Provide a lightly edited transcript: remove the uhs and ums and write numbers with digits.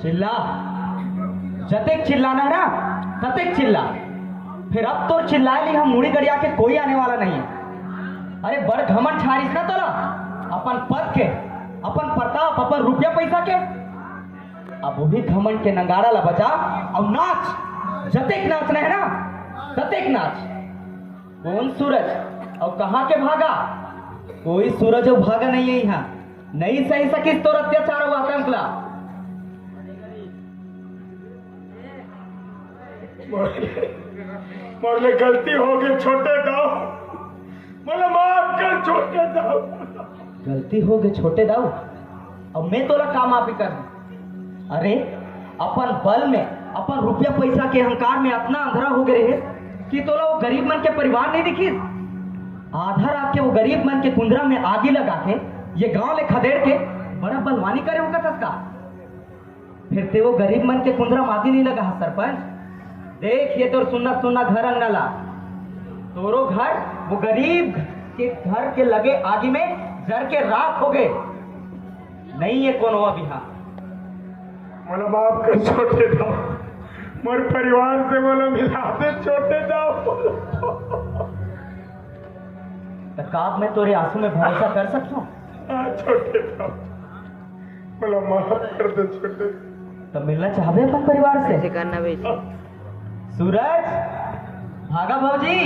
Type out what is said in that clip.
चिल्ला, जतेक चिल्लाना है ना ततेक चिल्ला। फिर अब तो चिल्ला ली हम मुड़ी गड़िया के कोई आने वाला नहीं है। अरे बड़ घमंड छाड़िस ना तोला अपन पद के, अपन प्रताप, अपन रुपया पैसा के। अब वही घमंड के नंगारा ला बजा और नाच, जतेक नाचना है ना ततेक नाच। कौन सूरज और कहाँ के भागा? कोई सूरज और भागा नहीं है यहाँ। नहीं सही सकिस तोर अत्याचार हुआ कंकला। मोरले गलती हो गई छोटे दाऊ, मोला माफ कर छोटे दाऊ। गलती हो गई छोटे दाऊ, अब मैं तोला काम माफी कर। अरे अपन बल में, अपन रुपया पैसा के अहंकार में इतना अंधेरा हो गए रहे कि तोला वो गरीब मन के परिवार नहीं दिखी। आधा रात के वो गरीब मन के कुंदरा में आगी लगा के ये गांव ले खदेड़ के बड़ा बलवानी करे होगा सस्ता। फिर ते वो गरीब मन के कुंदरा में आगी नहीं लगा सरपंच। देख ये तो सुन्ना सुन्ना घर अंगना ला, तोरो घर वो गरीब के घर के लगे आगे में जर के राख हो गए। नहीं है कौन हुआ बिहा। मला माफ कर छोटे दाऊ, मोर परिवार से मला मिला दे छोटे दाऊ। तो काब मैं तोरे आंसू में भरोसा कर सकता हूँ? हाँ छोटे दाऊ, मला माफ कर दे छोटे। तो मिलना चाहते अपन परिवार से? ऐसे करना भाई। सूरज भागा भौजी।